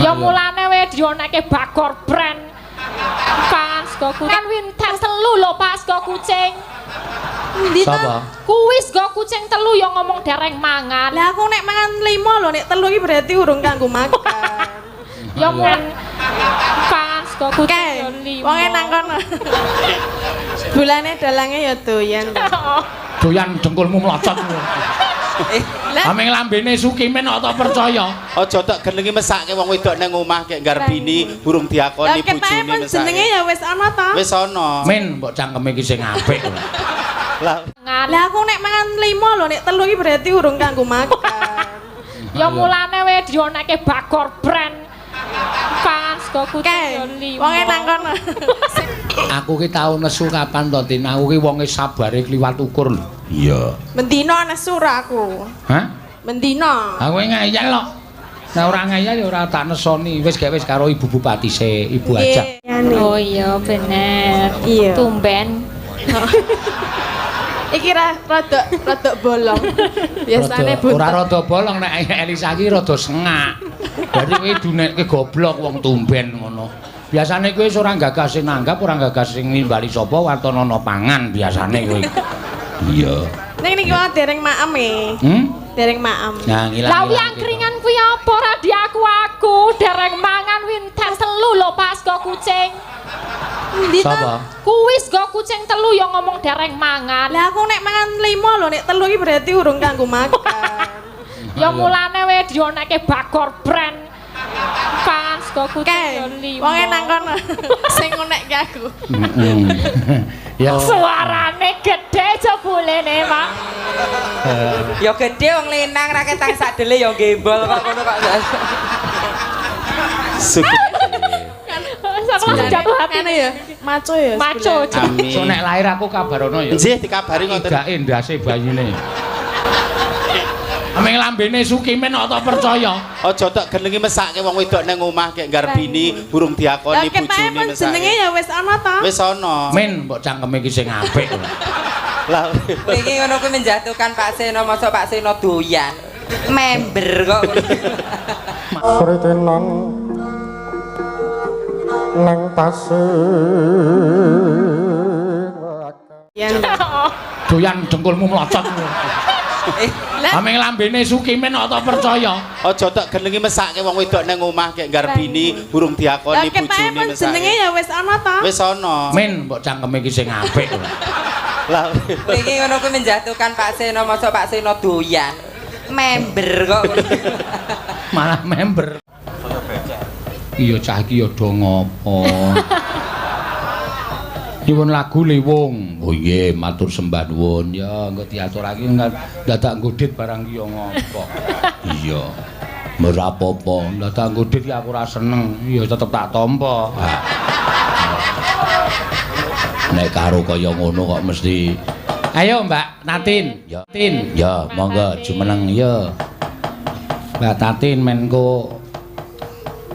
Ya mulane we dioneke Bagor brand. Pas go kucing kan winter telu lho pas go kucing. Sapa? Kuwi go kucing telu ya ngomong dereng mangan. Lah aku nek mangan 5 lho, nek 3 iki berarti urung kanggo makan. Ya mulane pas go kucing 5. Wong nang kono. Bulane dalange ya doyan. Doyan dengkulmu mlocot. Ameng lambene Sukimen kok tak percaya. Aja tak genengi mesake wong wedok nang omah kek garbini burung diakoni bojone mesake. Jenenge ya wis ana ta? Wis ana. Men mbok cangkeme iki sing apik. Lah aku nek mangan 5 lho, nek 3 iki berarti urung kanggo makan. Ya mulane we dioneke Bagor brand. Pas go kucing 5. Wong nang kono. Aku ki tau nesu kapan to, Tin? Aku ki wonge sabare kliwat ukur lho. Iya. Mendino nesu ra aku. Hah? Mendino. Aku ngayal kok. Nah ora ngayal ya ora tak nesoni. Wis gawe karo Ibu Bupati se, Ibu aja. Oh iya bener. Iya. Tumben. Iki rada bolong. Biasane ora rada bolong nek Elisa iki rada sengak. Dadi kowe dunekke goblok wong tumben ngono. Biasane kowe ora gagas sing nanggap, ora gagas sing nimbali sapa wartanana pangan biasane kowe. Iya. Ning niki wae dereng maem e. Dereng maem. Nah, ngilang. Lah wi angkringan kuwi apa ora aku dereng mangan winter telu lho pas go kucing. Sapa? Kuwis go kucing telu ya ngomong dereng mangan. Lah aku nek mangan 5 lho, nek 3 iki berarti urung kanggo makan. Ya mulane we dioneke Bagor brand. Pas go kucing 5. Wong nang kono sing ngonekke aku. Ya. Suarane gede jebulene, Pak. Ya gede wong lenang ra ketang sadele ya gembol kok ngono kok. Sama jatuh hati ya. Maco ya. Maco. Amin. So nek lahir aku kabarono ya. Nggih dikabari ngoten. Gake ndase bayine. Ameng lambene Sukimen kok tak percaya. Aja tak genengi mesake wong wedok nang omah kek garbini burung diakoni bojone mesake. Jenenge ya wis ana ta? Wis ana. Men mbok cangkeme iki sing apik. Lah Iki ngono kuwi menjatuhkan Pak Seno, mosok Pak Seno doyan. Member kok. Kritenan nang tasih Doyan dengkulmu mlocot. Ameng lambene Sukimen kok tak percaya. aja tak genengi mesake wong wedok nang omah kek garbini burung diakoni bojone mesake. Jenenge ya wis ana ta? Wis ana. Men mbok cangkeme iki sing apik. Lah Iki ngono kuwi menjatuhkan Pak Seno, mosok Pak Seno doyan. Member kok. Malah member. Iya cah iki ya do ngopo. Nyuwun lagu Liwung. Oh nggih, matur sembah nuwun. Ya, engko diaturake dadak nggodit barang ki ya ngopo. Iya. Ora apa-apa. Dadak nggodit ki aku ora seneng. Ya tetep tak tampa. Nek karo kaya ngono kok mesti. Ayo Mbak Natin. Ya, Tin. Ya, monggo jumeneng ya. Mbak Tatin menko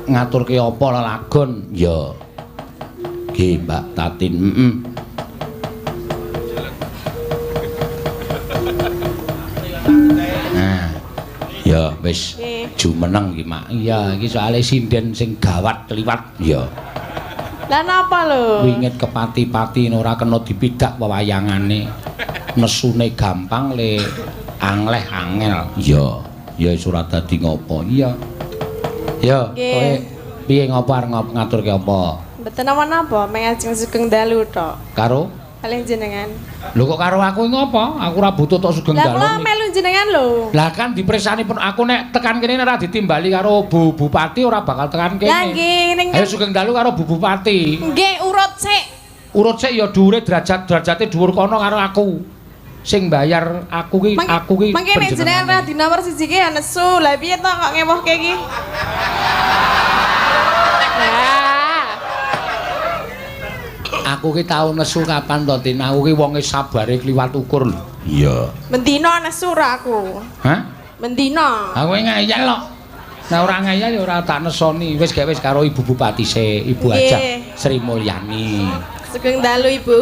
ngaturke apa lelagon? Ya. Nggih, Mbak Tatin. Nah. Ya wis jumeneng iki, Mak. Iya, iki soalé sinden sing gawat kliwat. Ya. Lah napa lho? Wingit kepati-pati ora kena dipidak wewayangane. Nesune gampang le angleh angel. Iya. Ya surat dadi ngopo? Iya. Ya, kowe piye ngopo arep ngaturke apa? Mboten napa-napa, meng ajeng sugeng dalu tok. Karo? Kalih jenengan. Lho kok karo aku ngopo? Aku ora butuh tok sugeng dalu. Lah kula melu jenengan lho. Lah kan dipresani pun aku nek tekan kene ora ditimbali karo Bu Bupati ora bakal tekan kene. Lah nggih ning Ayo sugeng dalu karo Bu Bupati. nggih urut sik. Urut sik ya dhuwure derajate dhuwur kono karo aku. Sing bayar aku ki mangke nek jenengan ra di nomor 1 ki ya nesu. Lah piye to kok ngewohke iki? Aku ki tau nesu kapan to, Tin? Aku ki wonge sabare kliwat ukur lho. Iya. Mendino nesu ra aku. Hah? Mendino. Aku ngayal kok. Nah ora ngayal ya ora tak nesoni. Wis gawe karo Ibu Bupati se, Ibu aja Sri Mulyani. Sugeng dalu Ibu.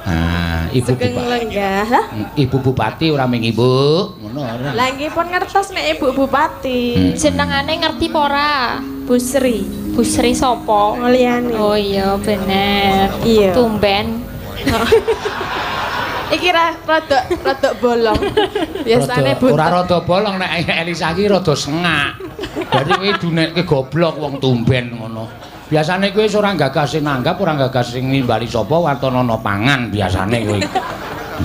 Nah, Ibu Sugeng Bupati. lenggah. Lah, Ibu Bupati ora ming Ibu, ngono ora. lah nggih pun ngertos nek Ibu Bupati. Jenengane ngerti apa ora? Busri. Busri sapa? Ngeliane. Oh iya bener. Iya. Tumben. Iki rada bolong. Biasane Rada- ora buntet. rada bolong nek Elisa iki rada sengak. Dadi kowe dunekke goblok wong tumben ngono. Biasane kowe ora gagas sing nanggap, ora gagas sing nimbali sapa watonana pangan biasane kowe.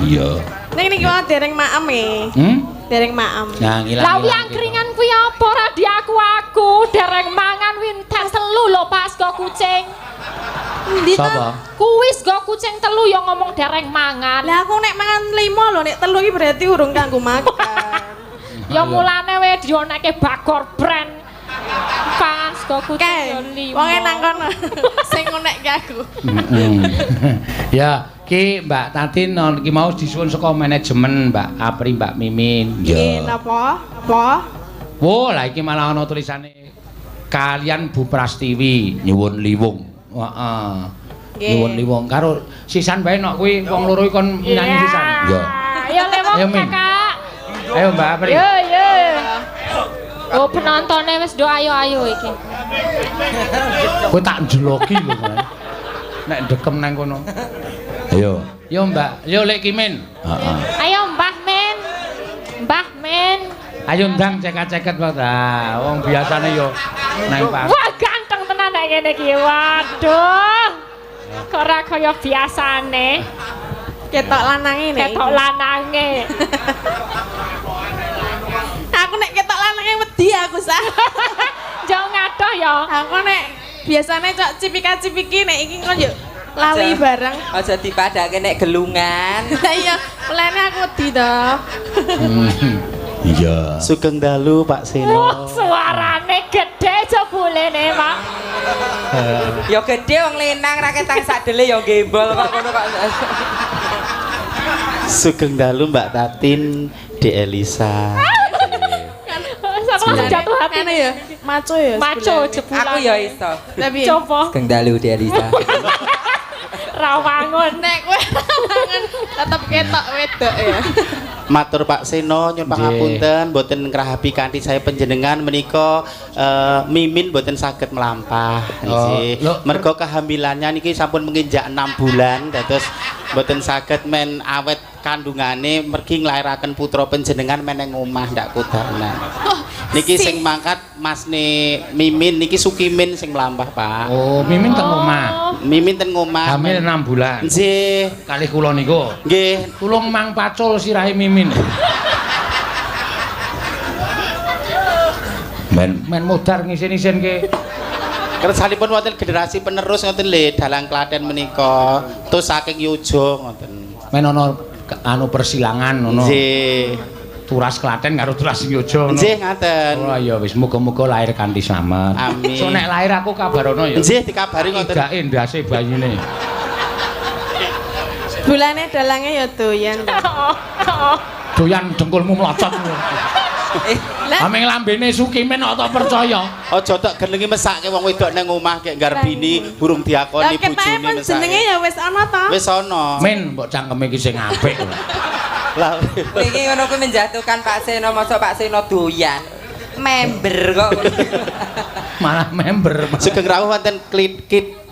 Iya. Ning niki wae dereng maem e. Dereng maem. Nah, ngilang. Lah wi angkringan kuwi apa ora diaku-aku, dereng mangan winten telu lho pas go kucing. Endi to? Sapa? Kuwis go kucing telu ya ngomong dereng mangan. Lah aku nek mangan 5 lho, nek 3 iki berarti urung kanggo makan. Ya mulane we dionekke bakor brand. Pas go kucing Kae, ya 5. wong nang kono sing ngonekke aku. Ya, ki Mbak Tatin iki mau disuwun saka manajemen Mbak Apri, Mbak Mimin. Nggih, napa? Apa? Wo, lah iki malah ana tulisane kalian Bu Prastiwi nyuwun liwung. Heeh. Nggih. Nyuwun liwung karo sisan bae nok kuwi wong loro kon nyanyi sisan. Ya. Ya lewat Ayo, Min. Kakak. Ayo Mbak Apri. Yo yo. Oh penontonnya wis do ayo iki. Kowe tak njeloki lho Mas. Nek ndekem nang kono. Ayo. Yo Mbak, yo Lek Kimin. Heeh. Ayo Mbah Men. Mbah Men. Ayo ndang ceket-ceket Pak. Ah, wong biasane yo nang Pak. Wah ganteng tenan nek ngene iki. Waduh. Kok ora kaya biasane. Ketok lanange nek. Ketok lanange. Aku nek ketok lanange wedi aku sah. Jauh ngadoh ya. Aku nek biasane cok cipika-cipiki nek iki kon yo lali bareng. Aja dipadake nek gelungan. Lah iya, mulane aku wedi to. Iya. Sugeng dalu Pak Seno. Wah, suarane gede jebulene, Pak. Ya gede wong lenang ra ketang sadele ya gembol kok ngono kok. Sugeng dalu Mbak Tatin, De Elisa. Sama langsung jatuh hati. Anu ya, maco ya. Maco sebulan. jebulan. Aku ya iso. Tapi Coba Kendali di Elisa. rawangun. nek kowe mangan tetep ketok wedok ya. Matur Pak Seno nyuwun pangapunten boten ngrahapi kanthi saya panjenengan menika Mimin boten saged melampah nggih. lho. Mergo kehamilannya niki sampun menginjak 6 bulan dados boten saged men awet kandungane mergi nglairaken putra panjenengan meneng omah ndak kudanan. Niki sing mangkat Masne Mimin niki Sukimin sing melampah Pak. Oh, Mimin teng omah. Mimin ten omah. Hamil 6 bulan. Nggih. Kalih kula niku. Nggih. Tulung mang pacul sirahe Mimin. Men modar ngisin-isin ke. Kersanipun wonten generasi penerus ngoten lho dalang Klaten menika. Terus saking Yojo ngoten. Men ana anu persilangan ngono. Nggih. Turas Klaten karo Turas Yojo ngono. Nggih ngaten. Oh ya wis muga-muga lahir kanthi slamet. Amin. So nek lahir aku kabarono ya. Nggih dikabari ngoten. Idake ndase bayine. Bulane dalange ya doyan. Doyan dengkulmu mlocot. Ameng lambene Sukimin kok tak percaya. Aja tak genengi mesake wong wedok nang omah kek Garbini burung diakoni Lah ketae bojone pun jenenge mesake. ya wis ana to. Wis ana. Men mbok cangkeme iki sing apik. Lah Iki ngono kuwi menjatuhkan Pak Seno, mosok Pak Seno doyan. Member kok. Malah member. sugeng rawuh wonten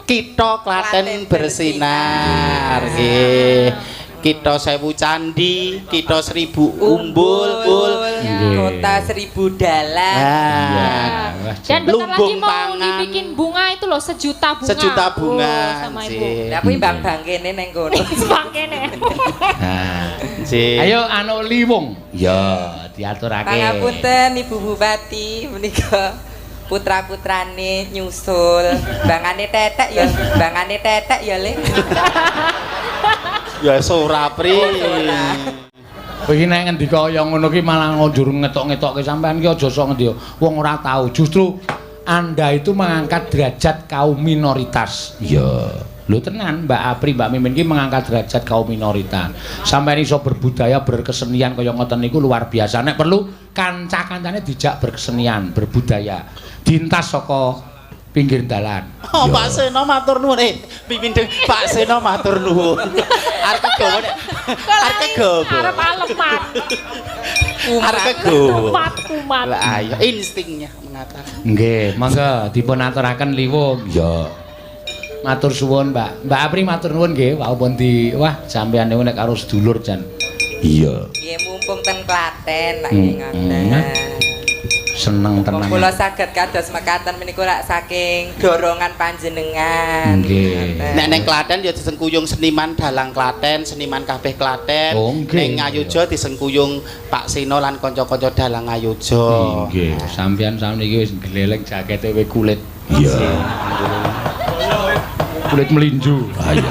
Kitha Klaten bersinar nggih. Kitha 1000 candi, Kitha 1000 umbul, Kota 1000 dalan. Nah. Dan bentar lagi Lumbung mau pangan. dibikin bunga itu loh, sejuta bunga. Sejuta bunga. Oh, sama Ibu. nggih. Lah kuwi bang-bang kene ning kono. Bang kene. Nah. Nggih. Ayo anu liwung. Ya, diaturake. Pangapunten Ibu Bupati menika putra-putrane nyusul. Bangane tetek ya, Le. Ya ora pri. Kowe iki nek ngendika kaya ngono ki malah ngundur ngetok-ngetokke sampean ki aja sok ngendi. Wong ora tahu. Justru Anda itu mengangkat derajat kaum minoritas. Iya. Lho tenan Mbak Apri, Mbak Mimin ki mengangkat derajat kaum minoritas. Sampeyan iso berbudaya, berkesenian kaya ngoten niku luar biasa. Nek perlu kanca-kancane dijak berkesenian, berbudaya. Dintas saka pinggir dalan. Oh, Pak Seno matur nuwun. Pimpin Pak Seno matur nuwun. Arep kegawa nek. Arep kegawa. Arep aleman. Arep kegowo. Kumat. Lah ayo instingnya mengatakan. Nggih, monggo dipun aturaken liwung. Ya. Matur suwun, Mbak. Mbak Apri matur nuwun nggih, wau di wah sampeyan niku nek karo sedulur jan. Iya. Nggih mumpung ten Klaten nek ngoten. Seneng tenan. Kula saged kados mekaten menika rak saking dorongan panjenengan. Nggih. Nek neng Klaten ya disengkuyung seniman dalang Klaten, seniman kabeh Klaten. Oh, nggih. Ning Ngayuja disengkuyung Pak Sino lan kanca-kanca dalang Ngayuja. Nggih, sampeyan sakniki wis gleleng jakete we kulit. Iya. Kulit melinju. Ayo.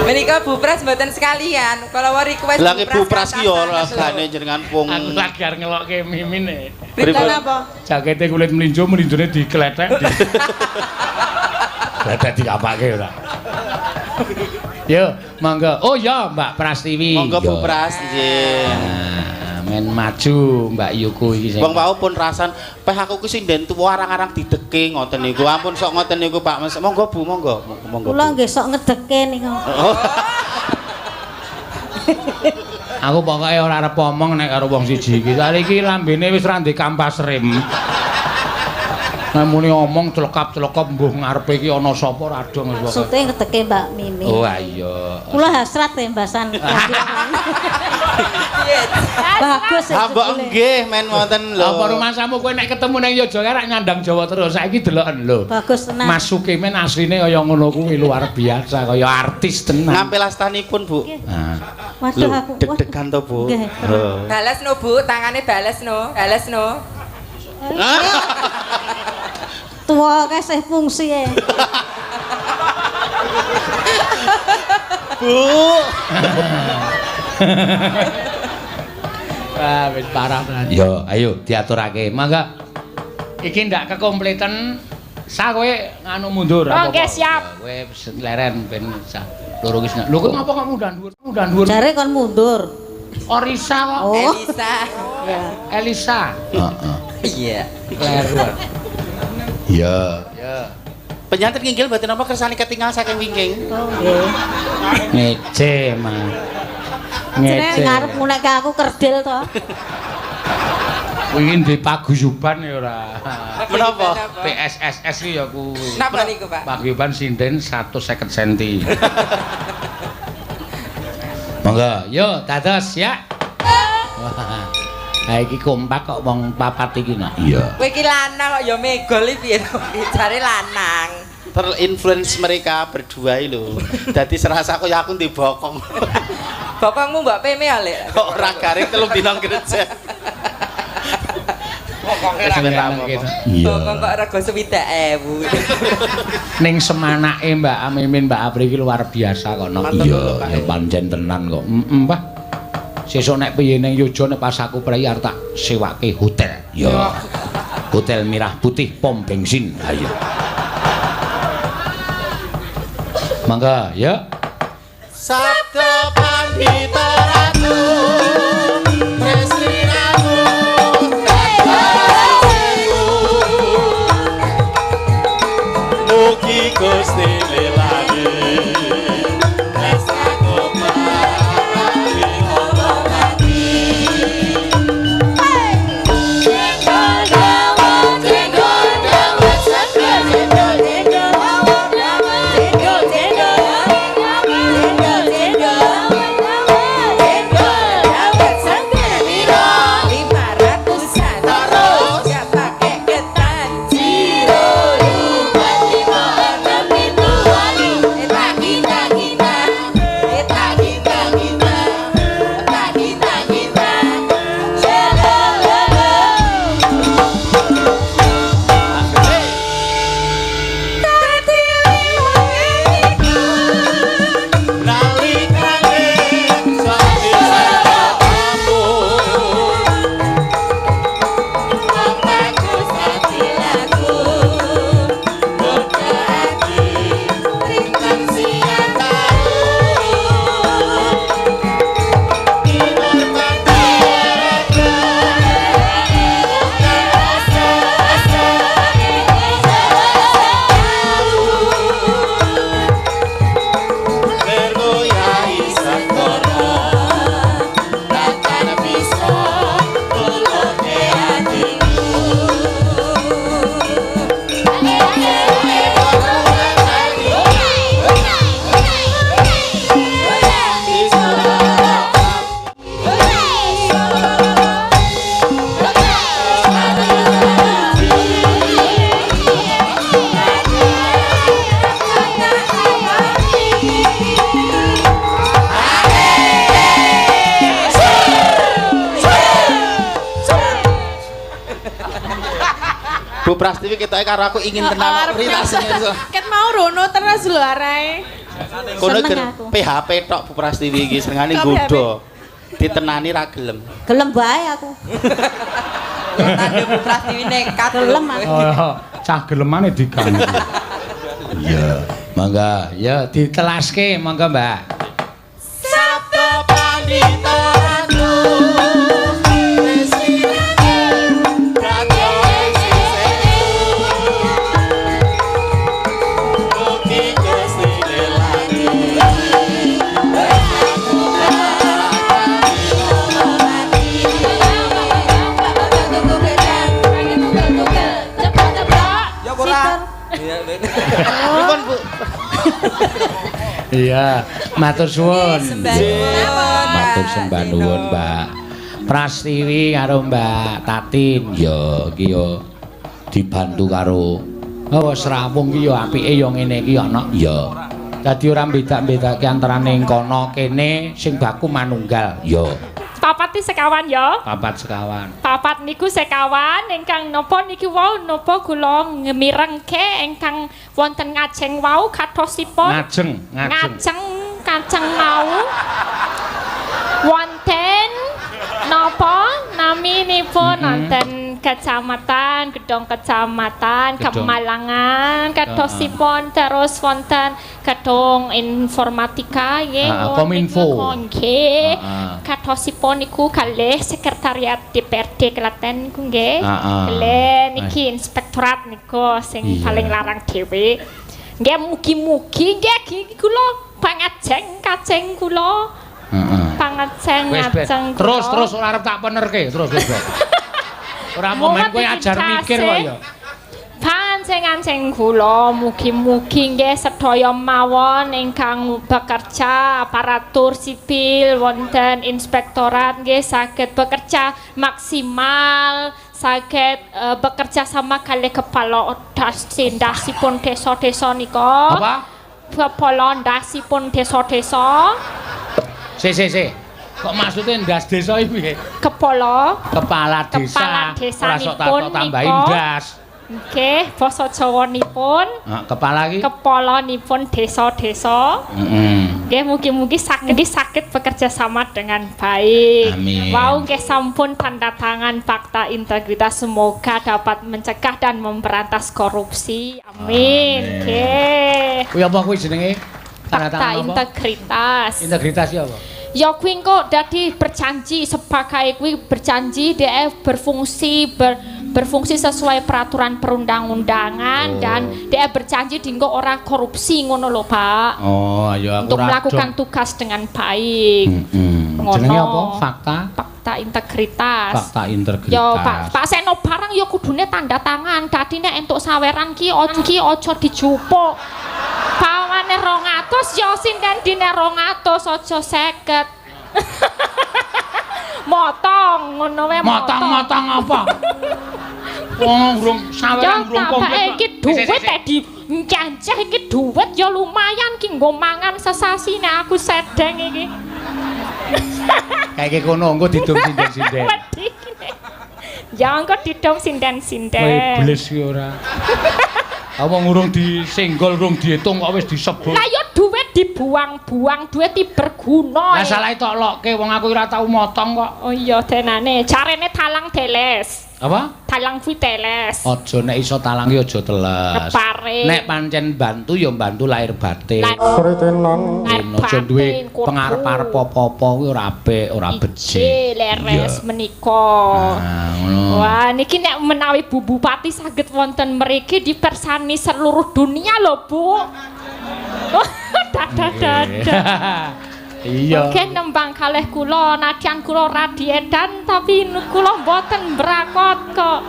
Menika Bu Pras mboten sekalian. Kalau request Lah Bu Pras ki ya regane jenengan wong. Aku lagi arep ngelokke mimine. Berita apa? Jakete kulit melinju, melinjune dikletek. Kletek dikapake ora. Yo, monggo. Oh ya, Mbak Prastiwi. Monggo Bu Pras nggih. Men maju Mbak Yuku iki sing. Wong wau pun rasan, peh aku ki sinden tuwa arang-arang dideke ngoten niku. Ampun sok ngoten niku Pak Mas. Monggo Bu, monggo. Monggo. Kula nggih sok ngedeke niku. Oh. Aku pokoke ora arep omong nek karo wong siji iki. Saiki lambene wis ra ndek kampas rem. Nek muni omong celekap-celekap mbuh ngarepe iki ana sapa ora dong wis pokoke. Maksude ngedeke Mbak Mimi. Oh iya. Kula hasrat ya mbasan. Bagus ya. Mbok nggih men wonten lho. Apa rumasamu kowe nek ketemu ning Yogyakarta rak nyandang Jawa terus. Saiki deloken lho. Bagus tenan. Mas Sukimen asline kaya ngono kuwi luar biasa, kaya artis tenan. Ngampil astanipun Bu. Nah. Waduh aku. Deg-degan to Bu. Nggih. Oh. Bales no Bu, tangane bales no. Bales no. Tua kasih fungsi ya. Bu. Wah, wis parah tenan. Yo, ayo diaturake. Mangga. Iki ndak kekompletan. Sa kowe nganu mundur Oh, nggih, siap. Kowe leren ben sa. Loro wis. Lho kowe ngapa kok mundur dhuwur? Mundur dhuwur. Jare kon mundur. Orisa kok. Oh. Elisa. Elisa. Heeh. Iya. Kleru. Iya. Ya. Penyantet nginggil mboten apa kersane ketinggal saking wingking. Oh nggih. Ngece, Mas. Jenenge ngarep mulek ke aku kerdil to. Kuwi ndek paguyuban ya ora. Menapa? PSSS iki ya kuwi. Napa niku, Pak? Paguyuban sinden 150 cm. Monggo, yo dados ya. Wah. Ha iki kompak kok wong papat iki nak. Iya. Kowe iki lanang kok ya megol iki piye to? Jare lanang. Terinfluence mereka berdua lho. Dadi serasa kaya aku ndek bokong. Bapakmu mbak Peme ale. Kok ora garing telung dina gereja. Iya. Bokong kok rego 70.000. Ning semanake Mbak Mimin Mbak Apri iki luar biasa kok. Iya, ya pancen tenan kok. Pak. Sesuk nek piye ning Yojo nek pas aku prei arep tak sewake hotel. Ya. Hotel Mirah Putih pom bensin. Ayo. Mangga, ya. Sabda Pandita Ratu Tresni Ratu Mugi Gusti lelane Tresnaku parani hormati Jengkol dawet sakit jengkol Terus ya pakai ketan. Bu Prastiwi ketoke karo aku ingin kenal rilasane. Ket mau rono terus lho arae. Kono Seneng ger aku. PHP tok Bu Prastiwi iki senengane nggodha. Ditenani ra gelem. Gelem bae aku. Tanda Bu Prastiwi nekat Gelem aku. Oh, cah gelemane diganti. Iya, mangga, ya ditelaske mangga, Mbak. Sabda panditanu Pripun Bu? Iya, matur suwun. Matur Mbak. sembah nuwun, Mbak. Prastiwi karo Mbak Tatin ya iki ya dibantu karo Srawung ki ya apike ya ngene iki ana ya. Dadi ora bedak-bedake antarane kono kene sing baku manunggal ya. Papat iki sekawan ya. Papat sekawan. Papat niku sekawan ingkang napa niki wau napa kula ngemirengke ingkang wonten ngajeng wau katosipun Ngajeng. Kacang mau wonten napa naminipun wonten kecamatan Gedong Kecamatan Kemalangan katosipun terus wonten Gedung Informatika nggih Kominfo. nggih katosipun niku kalih sekretariat DPRD Klaten niku nggih kalih niki inspektorat niku sing paling larang dhewe nggih mugi-mugi nggih kula pangajeng kaceng kula pangajeng ngajeng terus ora arep tak penerke terus ora momen kowe ajar mikir kok ya Pancing-ancing kula mugi-mugi nggih sedaya mawon ingkang bekerja aparatur sipil wonten inspektorat nggih saged bekerja maksimal saged bekerja sama kali kepala dasipun desa-desa nika apa kepala dasipun desa-desa si kok maksudnya ndas desa iki piye kepala desa ora sok tak tambahin ndas. Nggih, basa Jawanipun. Kepala iki. Kepalanipun desa-desa. Nggih, mugi-mugi saged bekerja sama dengan baik. Amin. Wau nggih sampun tanda tangan fakta integritas semoga dapat mencegah dan memberantas korupsi. Amin. Nggih. Kuwi apa kuwi jenenge? Tanda Fakta tangan apa? integritas. Integritas ya apa? Ya kuwi engko dadi berjanji sebagai kuwi berjanji dia berfungsi sesuai peraturan perundang-undangan dan dia berjanji dinggo ora korupsi ngono lho, Pak. Oh, ya aku untuk melakukan tugas dengan baik. Jenenge apa? Fakta integritas. Fakta integritas. Ya Pak Seno barang ya kudune tanda tangan. Dadi nek entuk saweran ki aja dijupuk. Pawane 200 ya sinden dine 200 aja 50. Motong ngono wae motong apa? Wong urung saweran urung komplit. Iki duwit di ncanceh iki duwit ya lumayan ki nggo mangan sesasi nek aku sedeng iki. Kayak kono engko didum sinden-sinden. Ya engko didum sinden-sinden. Kowe bles ki ora. Wong urung disenggol, urung diitung kok wis disebut. Lah ya duit dibuang-buang, duit berguna. Lah salah tok lokke wong aku ora tau motong kok. Oh iya denane, carane talang teles. Apa? Talang kuwi teles. Aja nek iso talang ya aja teles. Kepare. Nek pancen bantu ya bantu lahir batin. Kritenan Aja duwe pengarep-arep apa-apa kuwi ora apik, ora becik. Leres menika. Ngono. Wah, niki nek menawi Bu Bupati saged wonten mriki dipersani seluruh dunia lho, Bu. Iya. Oke nembang kalih kula, nadyan kula radiedan tapi kula mboten brakot kok.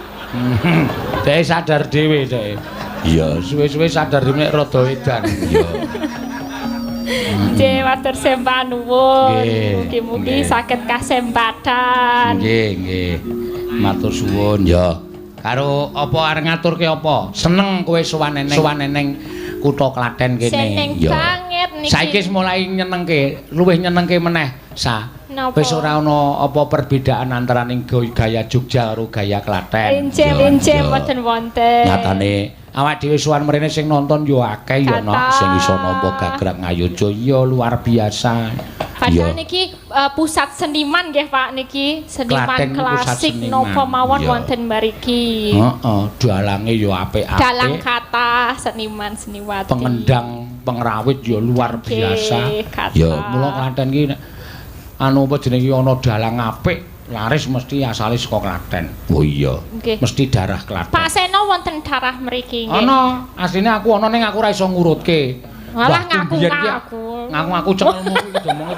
Dhek sadar dhewe dhek. Iya, suwe-suwe sadar dhewe nek rada edan. Iya. Nggih, matur sembah nuwun. Mugi-mugi saged kasembadan. Nggih. Matur suwun ya. Karo apa arep ngaturke apa? Seneng kowe sowan eneng kutha Klaten kene. Seneng banget niki. Saiki wis mulai nyenengke, luwih nyenengke meneh. Napa? Wis ora ana apa perbedaan antaraning gaya Jogja karo gaya Klaten. Injil mboten wonten. Nyatane awak dhewe sowan mrene sing nonton yo akeh yo nok sing iso nampa gagrag ngayojo yo luar biasa. Padahal niki pusat seniman nggih Pak niki, seniman klasik napa mawon wonten mriki. Heeh, dalange yo apik-apik. Dalang kata seniman seniwati. Pengendang pengrawit yo luar biasa. Yo mula Klaten ki anu apa jenenge ana dalang apik laris mesti asale saka Klaten. Oh iya. Mesti darah Klaten. Pak Seno wonten darah mriki nggih. Ana, asline aku ana ning aku ora iso ngurutke. Malah ngaku. Ngaku cengelmu iki domong.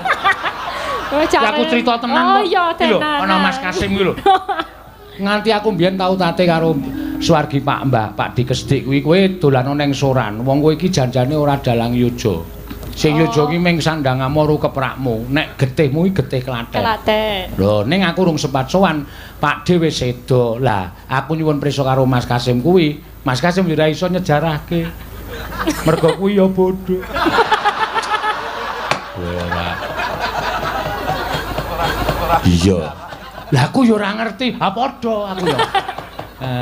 Oh, aku cerita tenan. Oh iya tenan. Ana Mas Kasim iki lho. Nganti aku mbiyen tau tate karo Suwargi Pak Mbah, Pak Dikesdik kuwi kowe dolan ning Soran. Wong kowe iki janjane ora dalang yojo. Sing yojo ki ming sandhangamu ro keprakmu. Nek getihmu iki getih Klaten. Klaten. Lho, ning aku urung sempat sowan, Pak D wis sedo. Lah, aku nyuwun prisa karo Mas Kasim kuwi. Mas Kasim ora iso nyejarahke. Mergo kuwi ya bodho. Ora. Iya. Lah aku ya ora ngerti. Ha padha aku ya.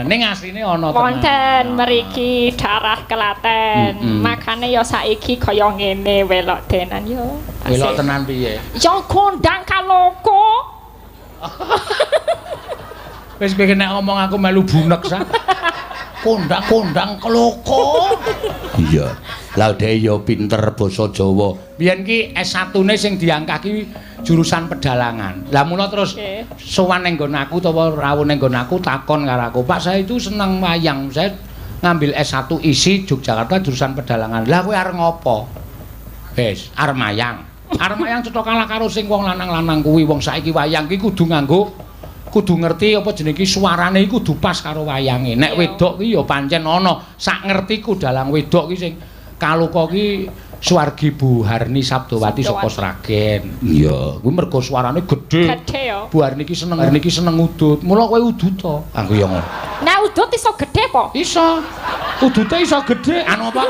Ning asline ana wonten mriki darah Klaten. Makane ya saiki kaya ngene welok tenan yo. Welok tenan piye? Ya kondang kaloko. Wis kowe nek ngomong aku melu bunek sa. Kondang-kondang keloko. Iya. Lah dhek ya pinter basa Jawa. Biyen ki S1-ne sing diangkah ki jurusan pedalangan. Lah mula terus sowan ning nggon aku utawa rawuh ning nggon aku takon karo aku, "Pak, saya itu seneng wayang. Saya ngambil S1 isi Yogyakarta jurusan pedalangan." Lah kowe arep ngopo? Wis, arep mayang. Arep mayang cetha kalah karo sing wong lanang-lanang kuwi. Wong saiki wayang ki kudu ngerti apa jenenge suarane iku kudu pas karo wayange. Nek wedok ki ya pancen ana sak ngertiku dalang wedok ki sing kaloka ki Suwargi Bu Harni Sabdowati saka Sragen. Iya, kuwi mergo suarane gedhe. Gedhe ya. Bu Harni ki seneng udut. Mula kowe udut to. Aku ya ngono. Nek udut iso gedhe apa? Iso. Udute iso gedhe. Anu apa?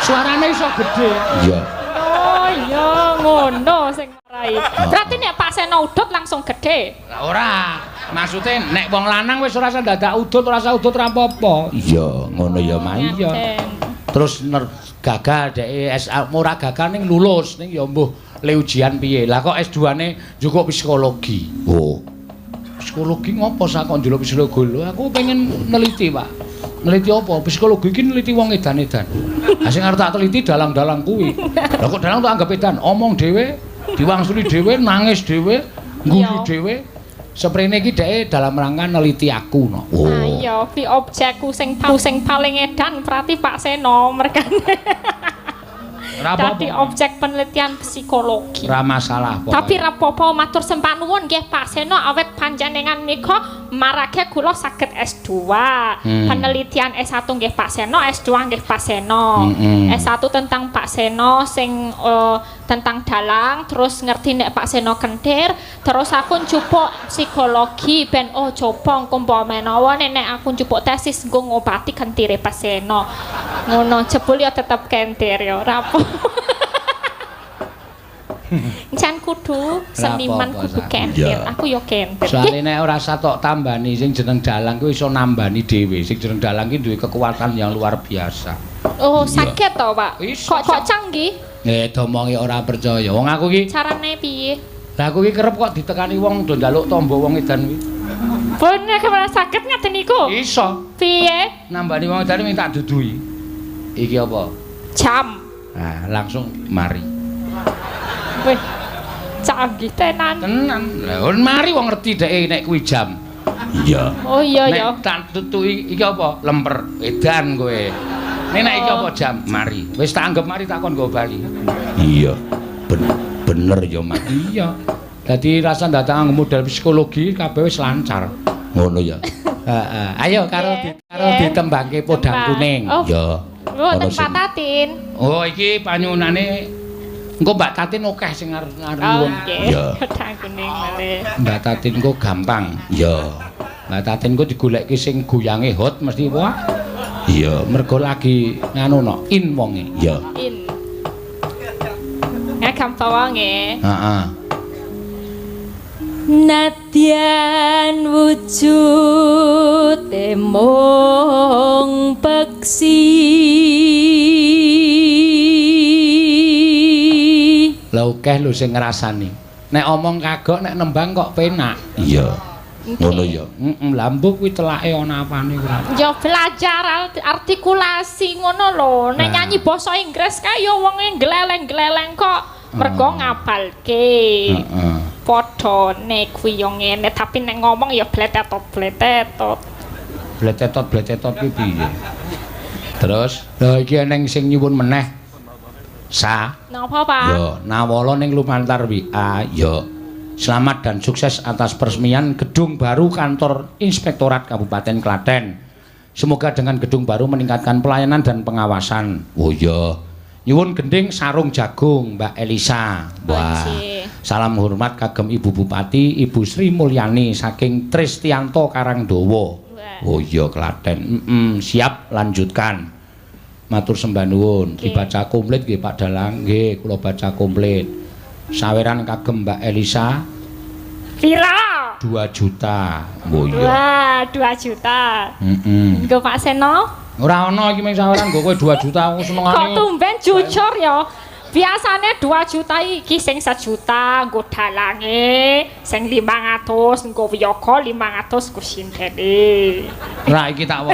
Suarane iso gedhe. Iya. Oh iya, ngono sing marai. Berarti nek Pak Seno udut langsung gedhe. Lah ora. Maksude nek wong lanang wis ora usah dadak udut, ora usah udut ra apa-apa. Iya, ngono ya Mai ya. Terus gagal dhek ora gagal ning lulus ning ya mbuh le ujian piye. Lah kok S2-ne njukuk psikologi. Oh. Psikologi ngopo sak kok ndelok psikologi? Lho aku pengen neliti, Pak. Neliti apa? Psikologi iki neliti wong edan-edan. Ha sing arep tak teliti dalang-dalang kuwi. Lah kok dalang tak anggap edan, omong dhewe, diwangsuli dhewe, nangis dhewe, ngguyu dhewe. Seprene iki dhek dalam rangka neliti aku no. Oh. Nah, iya, ki objekku sing paling edan berarti Pak Seno merkane. Dadi objek penelitian psikologi. Ora masalah pokoknya. Tapi ra apa-apa matur sempat nuwun nggih Pak Seno awet panjenengan menika marake kula saged S2. Penelitian S1 nggih Pak Seno, S2 nggih Pak Seno. S1 tentang Pak Seno sing tentang dalang, terus ngerti nek Pak Seno kentir, terus aku njupuk psikologi ben coba engko menawa nek aku njupuk tesis nggo ngobati kentire Pak Seno. Ngono jebul ya tetep kentir ya ora apa. Jan kudu seniman kudu kentir. Aku ya kentir. Soale nek ora satok tambani sing jeneng dalang kuwi iso nambani dhewe. Sing jeneng dalang ki duwe kekuatan yang luar biasa. Oh, sakit to, Pak? Kok canggih? Domonge ora percaya. Wong aku ki carane piye? Lah aku ki kerep kok ditekani wong do njaluk tombo wong edan kuwi. Bener kepala sakit ngaten niku? Iso. Piye? Nambani wong edan minta dudui. Iki apa? Jam. Nah, langsung mari. Wih, canggih tenan. Tenan. Lah mari wong ngerti dhek nek kuwi jam. Iya. Oh iya ya. Nek tak tutuki iki apa? Lemper. Edan kowe. Nek iki apa jam? Mari. Wis tak anggap mari takon nggo bali. Iya. Bener ya, Mas. Iya. Dadi rasa datang model psikologi kabeh wis lancar. Ngono ya. Heeh. Ayo karo ditembangke podang kuning. Ya. Ngoten Pak Tatin. Oh, iki panyunane engko Mbak Tatin akeh sing arep nyuwun. Ya. Podang kuning malih. Mbak Tatin kok gampang. Ya. Mbak Tatin kok digoleki sing goyange hot mesti wah. Iya, mergo lagi nganu no, in wonge. Ya. In. Ya gampang wonge. Heeh. Nadyan wujud mung peksi lha akeh lho sing ngrasani nek omong kagok nek nembang kok penak iya ngono ya lambuk kuwi telake ana apane kuwi ya belajar artikulasi ngono lho nek nyanyi basa Inggris kae ya wonge gleleng-gleleng kok mergo ngapalke padane kuwi yo ngene tapi nek ngomong ya bletetot ki piye terus lha iki eneng sing nyuwun meneh sa napa Pak yo nawala ning lumantar WA yo selamat dan sukses atas peresmian gedung baru kantor Inspektorat Kabupaten Klaten semoga dengan gedung baru meningkatkan pelayanan dan pengawasan oh iya nyuwun gending sarung jagung Mbak Elisa. Wah. Salam hormat kagem Ibu Bupati Ibu Sri Mulyani saking Tristianto Karangdawa. Oh iya Klaten. Siap lanjutkan. Matur sembah nuwun. Dibaca komplit nggih Pak Dalang. Nggih, kula baca komplit. Saweran kagem Mbak Elisa. Pira? 2 juta. Oh iya. Wah, 2 juta. Nggo Pak Seno? Ora ana iki mung saweran nggo kowe 2 juta aku senengane. Kok tumben jujur ya. Biasane 2 juta iki sing 1 juta nggo dalange, sing 500 nggo wiyaga 500 nggo sindene. Ora iki tak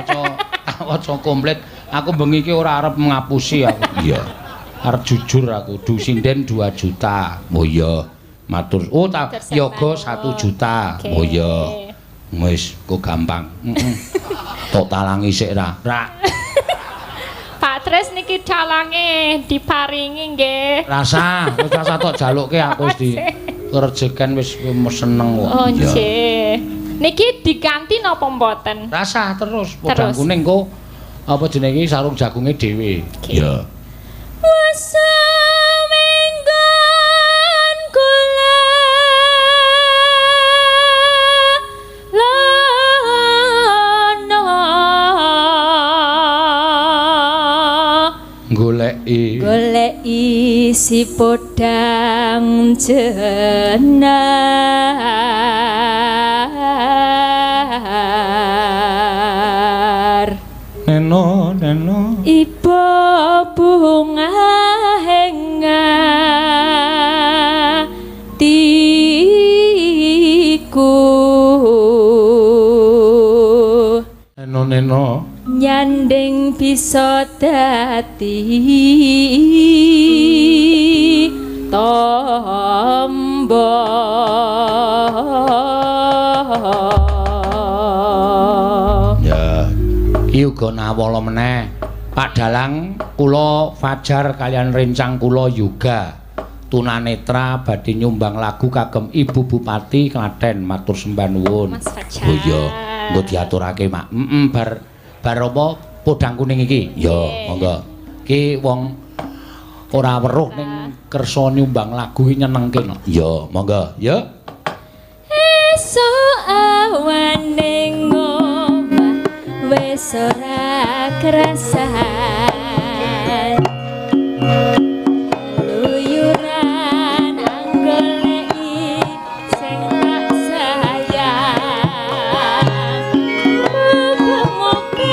waca komplit. Aku bengi iki ora arep ngapusi aku. Iya. Arep jujur aku, du sinden 2 juta. Oh iya. Matur. Oh tak yoga 1 juta. Oh iya. Wis kok gampang. Tok talangi sik ra. Pak Tris niki dalange diparingi nggih. Rasa, wis rasa tok jalukke aku wis di kerjeken wis seneng kok. Oh nggih. Niki diganti napa mboten? Rasa terus podang kuning kok apa jenenge sarung jagunge dhewe. Iya. Goleki si podang jenar neno iba bunga hengatiku neno nyanding bisa dadi tombo ya iki uga nawala meneh Pak Dalang kula Fajar kalian rencang kula yoga tunanetra badhe nyumbang lagu kagem Ibu Bupati Klaten matur sembah nuwun Mas Fajar oh iya nggo diaturake Mak bar apa podang kuning iki ya monggo iki wong ora weruh ning kersa nyumbang lagu iki nyenengke ya monggo ya esuk awane ngomah wis ora kerasan luyuran anggoleki sing tak sayang muga-muga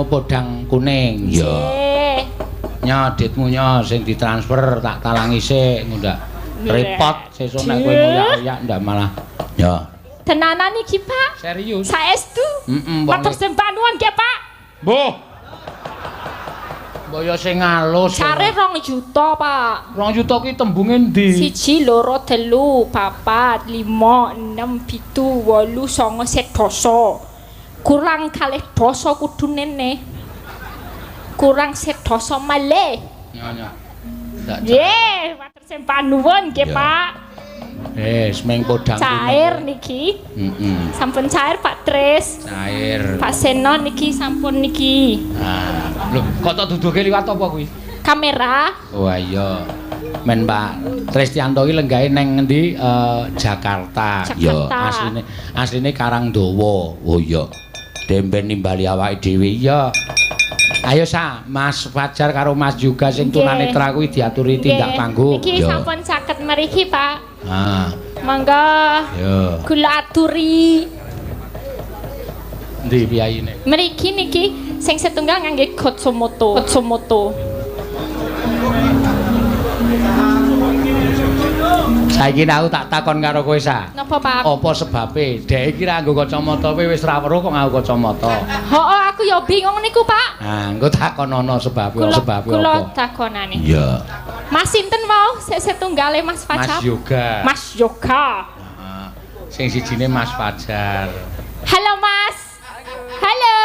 anu podang kuning. Ya. Nya ditmu nya sing ditransfer tak talangi sik ngundak. Repot sesuk nek kowe ngoyak-oyak ndak malah. Ya. Tenanan iki, Pak? Serius. Saestu? Matur sembah nuwun nggih, Pak. Mbuh. Mbaya sing alus. Care 2 juta, Pak. 2 juta ki tembunge ndi? 1, 2, 3, 4, 5, 6, 7, 8, 9, 10. Kurang kalih dosa kudune ne. Kurang sedoso malih. Nyonya. Nggih, matur sembah nuwun nggih, Pak. Semeng podang cair niki. Sampun cair Pak Tris. Cair. Pak Seno niki sampun niki. Lho, kok tak duduke liwat apa kuwi? Kamera. Wah iya. Men Pak Tristianto iki lenggahe nang ngendi? Jakarta. Ya, asline Karangdawa. Oh iya. Demben nimbali awake dhewe iya. Ayo Mas Fajar karo Mas juga sing tunanetra kuwi diaturi tindak panggung. Niki sampun saged mriki, Pak. Mangga. Yo. Kula aturi. Ndi piyayine? Mriki niki sing setunggal ngangge Gotsumoto. Saiki aku tak takon karo kowe Napa, Pak? Apa sebabe? Dhek iki ra nggo kacamata kowe wis ra weruh kok nganggo kacamata. Hooh, aku ya bingung niku, Pak. Engko takonono sebabe apa? Kula takonane. Iya. Mas sinten mau? Sik setunggale Mas Fajar. Mas Yoga. Sing sijine Mas Fajar. Halo, Mas. Halo.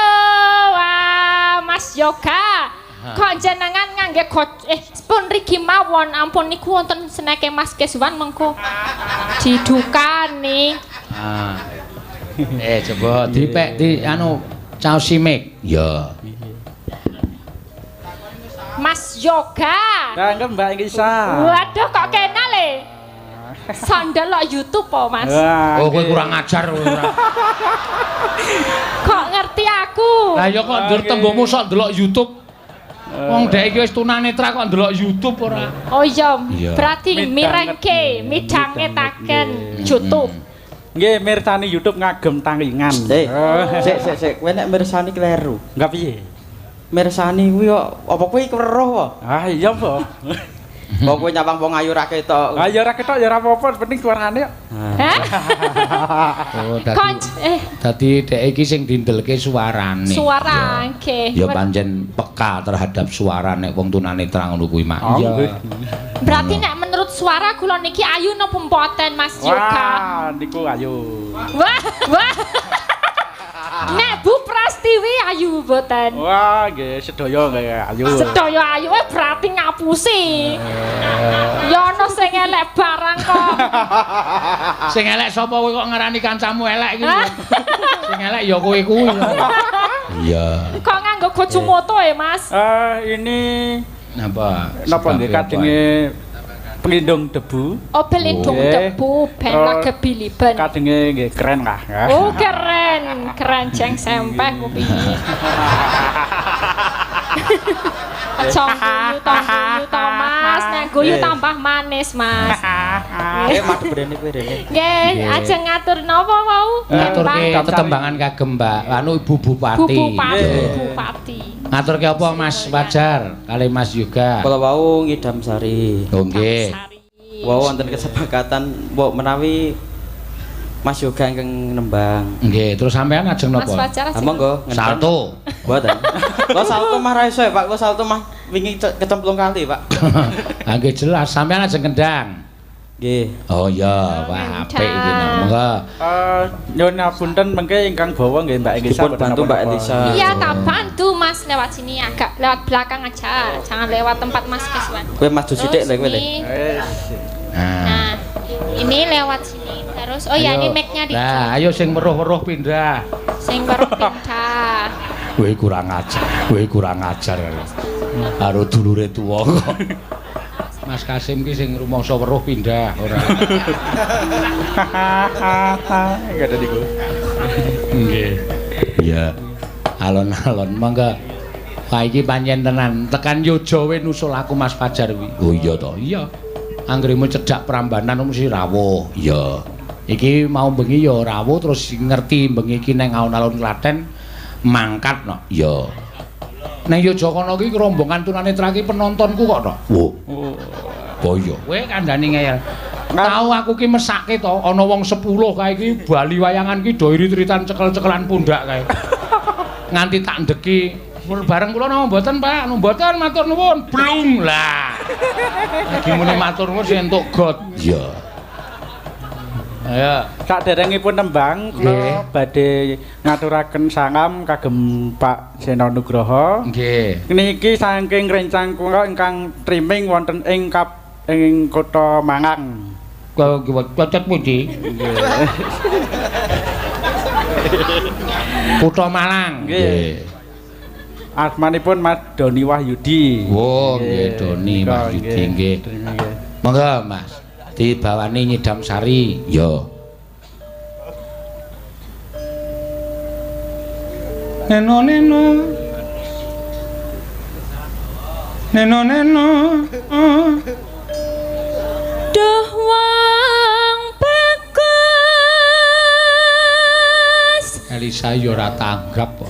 Wah, Mas Yoga. Kok jenengan ngangge pun rigi mawon ampun niku wonten seneke Mas Keswan mengko didukani. Coba dipek di anu caos simik. Ya. Mas Yoga. Kangge Mbak Ingisa. Waduh kok kenal e. Sandal lo YouTube po, Mas. Oh, kowe kurang ajar kowe ora. Kok ngerti aku? Lah ya kok ndur tembungmu sok ndelok YouTube. Wong dhek iki wis tunanetra kok ndelok YouTube ora. Oh iya, berarti mirengke, midhangetaken YouTube. Nggih, mirsani YouTube ngagem tangingan. Sik, kowe nek mirsani kleru. Enggak piye? Mirsani kuwi kok apa kowe weruh apa? Iya, Po. Kok kowe nyawang wong ayu ra ketok. Ya ora ketok ya ora apa-apa, penting suarane kok. Oh, dadi dhek iki sing dindelke suarane. Suara nggih. Ya pancen peka terhadap suara nek wong tunanetra ngono kuwi mak. Iya. Berarti nek menurut suara kula niki ayu napa mboten Mas Yoga? Wah, niku ayu. Wah. Nek Bu Prastiwi ayu mboten. Wah, nggih sedaya nggih ayu. Sedaya ayu berarti ngapusi. Ya ono sing elek barang kok. Sing elek sapa kowe kok ngarani kancamu elek iki? Sing elek ya kowe kuwi. Iya. Kok nganggo Gotsumoto Mas? Ini napa nggih kadenge pelindung debu. Oh, pelindung debu ben lage biliben. Kadenge nggih keren lah. Oh, keren jeng sempeh kuwi. Aja guyu to Mas, nek guyu tambah manis Mas. Mak brene kowe rene. Nggih, ajeng ngatur napa wau? Ngaturke tetembangan kagem Mbak anu Ibu Bupati. Bupati. Ngaturke apa Mas Fajar kali Mas Yoga? Kula wau ngidam sari. Oh nggih. Wau wonten kesepakatan mbok menawi Mas Yoga ingkang nembang. Nggih, terus sampean ajeng napa? Mas Fajar. Monggo. Salto. Mboten. Kok salto mah ra iso ya, Pak. Kok salto mah wingi kecemplung kali, Pak. Ha nggih jelas, sampean ajeng kendang. Nggih. Oh iya, wah apik iki monggo. Nyuwun ngapunten mengke ingkang bawa nggih Mbak Elisa. Dipun bantu Mbak Elisa. Iya, tak bantu Mas lewat sini agak lewat belakang aja. Jangan lewat tempat Mas Keswan. Kowe maju sithik lho kowe. Nah, ini lewat sini. Terus oh ya ini mic-nya di. Nah, ayo sing weruh-weruh pindah. Sing weruh pindah. Kowe kurang ajar. Karo dulure tuwa kok. Mas Kasim ki sing rumangsa weruh pindah ora. Enggak ada niku. Nggih. Iya. Alon-alon mangga. Wah iki pancen tenan. Tekan Yojawe nusul aku Mas Fajar kuwi. Oh iya to. Iya. Anggremu cedhak Prambanan mesti rawuh. Iya. Iki mau bengi ya rawuh terus ngerti bengi iki nang alun-alun Klaten mangkat no. Iya. Neng Yojokono ki rombongan tunanetra ki penontonku kok to. Wo. Boyo. Kowe kandhani ngeyel. Tahu aku ki mesake to ana wong 10 kae ki bali wayangan ki do irit-iritan cekel-cekelan pundak kae. Nganti tak ndeki bareng kula napa mboten Pak? Mboten matur nuwun. Blung lah. Lagi muni matur nuwun sing entuk got. Iya. Ayo, saderengipun nembang kula badhe ngaturaken sangam kagem Pak Seno Nugroho. Nggih. Niki saking rencang kula ingkang streaming wonten ing Kota Mangang. Cocot pundi? Kutha Malang. Nggih. Asmanipun Mas Doni Wahyudi. Oh, nggih Doni Wahyudi nggih. Monggo Mas. Dibawani Nyidam Sari. Yo. Neno neno. Neno neno. Duh wong bagus. Elisa yo ora tanggap kok.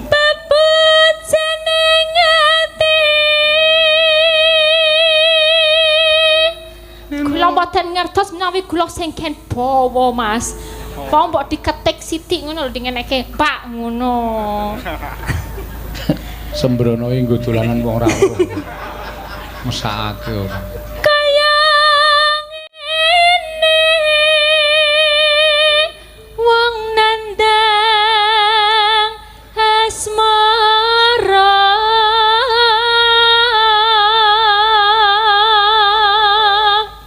Bebut jeneng ati. Kula mboten ngertos menawi kula sing ken bawa Mas. Wong mbok diketik sithik ngono lho dingeneke Pak ngono. Sembrono nggo dolanan wong ra weruh. Mesakake ora.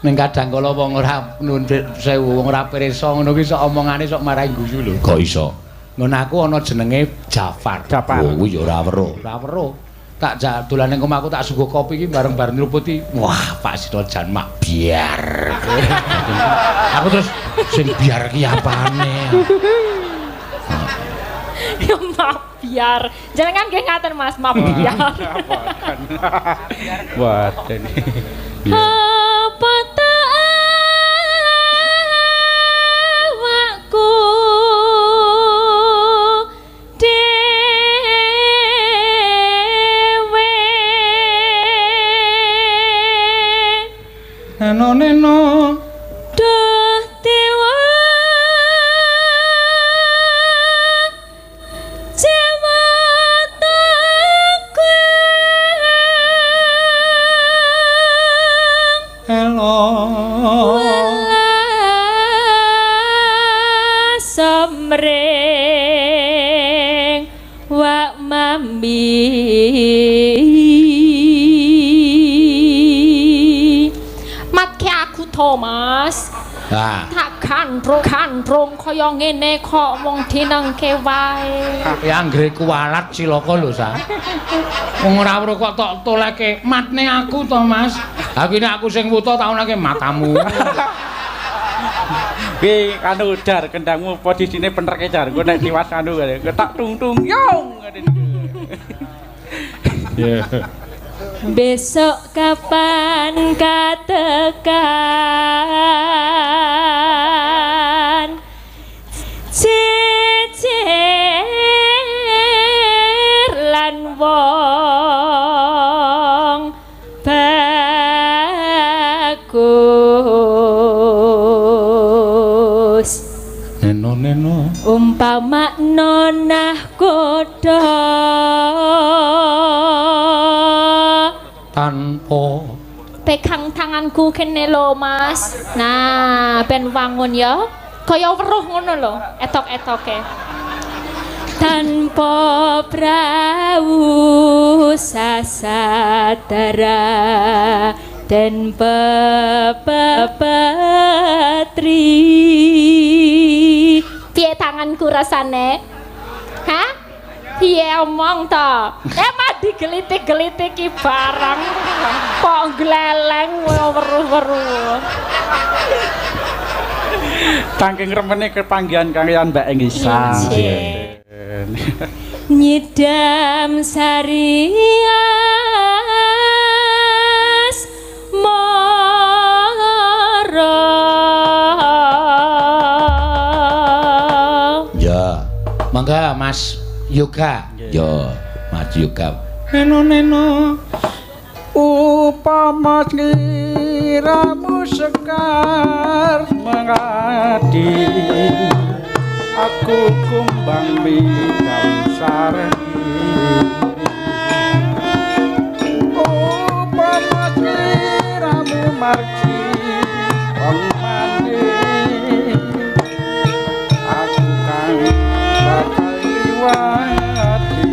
Ning kadang kala wong ora nuntut sewu wong ora pirsa ngono ki sok omongane sok marahi guyu lho. Kok iso? Ngono aku ana jenenge Jafar. Oh kuwi ya ora weruh. Ora weruh. Tak jak dolan ning omahku tak suguh kopi ki bareng-bareng nyruputi. Wah, Pak Sito jan mak biar. Aku terus sing biar ki apane? Ya mak biar. Jenengan nggih ngaten Mas, mak biar. Waden. Apa tak awakku dewe Neno neno duh dewa Somring wak mambi matke aku Thomas tak kandrung kaya ngene kok wong dinengke wae ya anggere kualat cilaka lho sa wong ora weruh kok tok toleke matne aku Thomas aku ini aku sing wuta taunake matamu. Ki anu dar kendangmu posisine penerke jar. Engko nek liwat anu ketak tung yong. Yeah. Besok kapan katekan jejer lan wong bagus neno umpama nonah kodho tanpa pegang tanganku kene lho Mas. Nah, ben wangun ya. Kaya weruh ngono lho, etok-etoke. Tanpa prau sasadara dan pepetri. Piye tanganku rasane? Hah? Piye omong to? Emang digelitik-gelitiki barang kok gleleng weruh-weruh. Tangking remene kepanggihan kalian Mbak Engisa. Nyidam Sarias Moro. Ya, mangga Mas Yoga. Yo, Mas Yoga. neno upama sliramu sekar mengadi aku kumbang bidang sareni upama sliramu marji wong mandi aku kan bakal liwati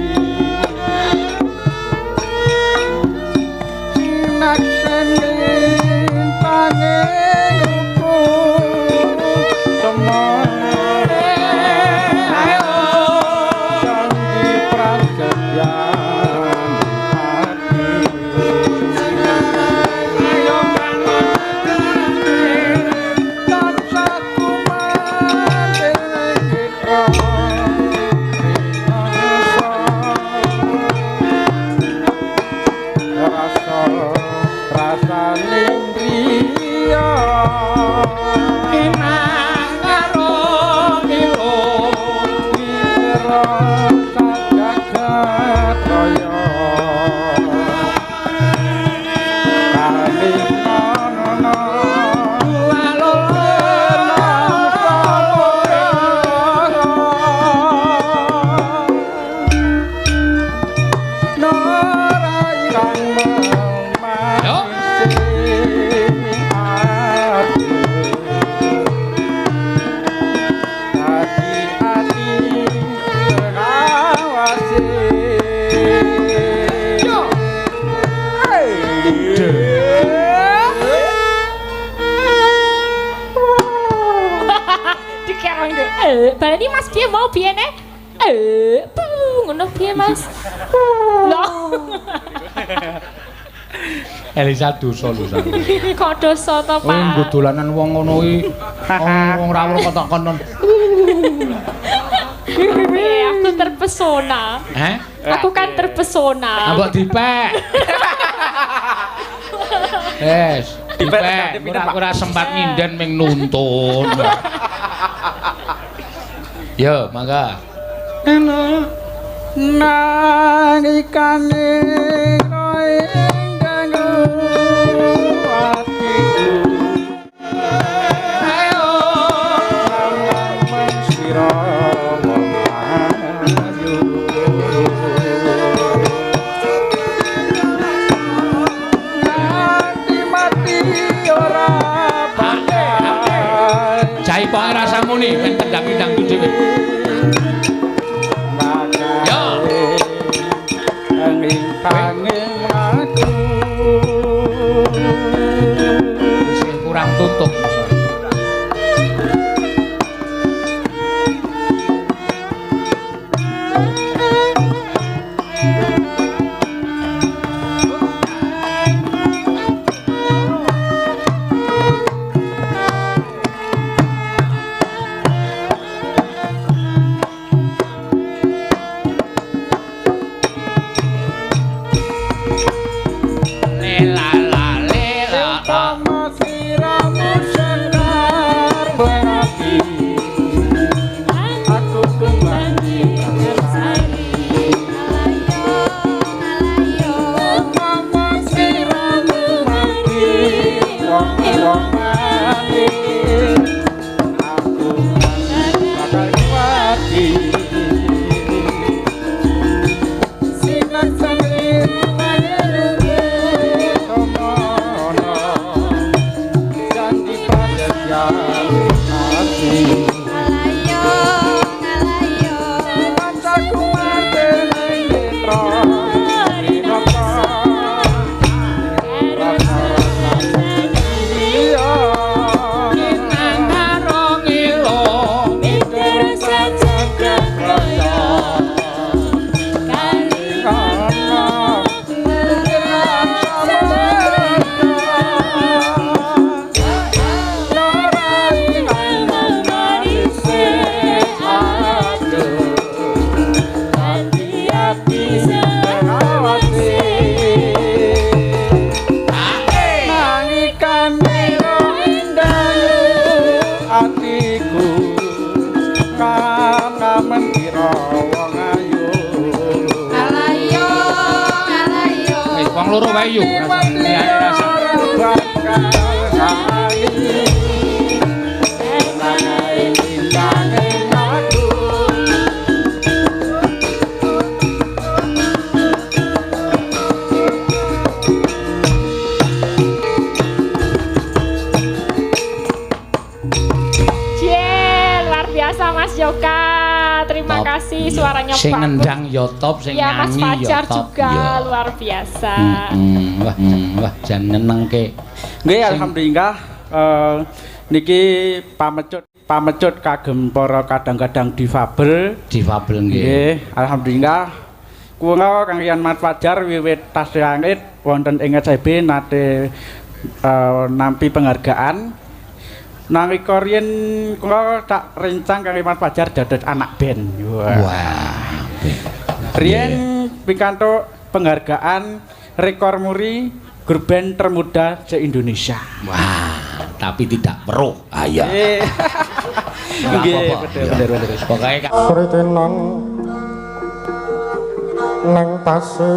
Balani Mas piye mau biyene? Ngono piye Mas? Loh. Elisa dosa lho sampe. Kok dosa to, Pak? Nggo dolanan wong ngono iki. Wong rawuh kok konon. Aku terpesona. Aku kan terpesona. Mbok dipek. Dipek. Ora sempat nginden ming nuntun. Yo, mangga. Nang ikane koe ganggu atiku ayo sampeyan sira wong ayu mati ora pandai Jai poe rasamu nih men tendang-tendang dhewe. Angin aku sing kurang tutup. wong loro wae yo. Rasa. Mas Yoka, terima kasih suaranya sing bagus. ngendang yo top, sing ya, Mas nyanyi Fajar yo top. juga luar biasa. Wah, jan nyenengke. Nggih, alhamdulillah niki pamecut kagem para kadang-kadang difabel nggih. Alhamdulillah kula kaliyan Mas Fajar wiwit tasih langit wonten ing SCB nate nampi penghargaan. Nalika riyen kula tak rencang kali Mas Fajar dados anak band. Wah. Riyen pikantuk penghargaan rekor muri grup band termuda se-Indonesia. Wah, tapi tidak pro. Iya. Nggih, bener. Pokoke Kritenan nang tasih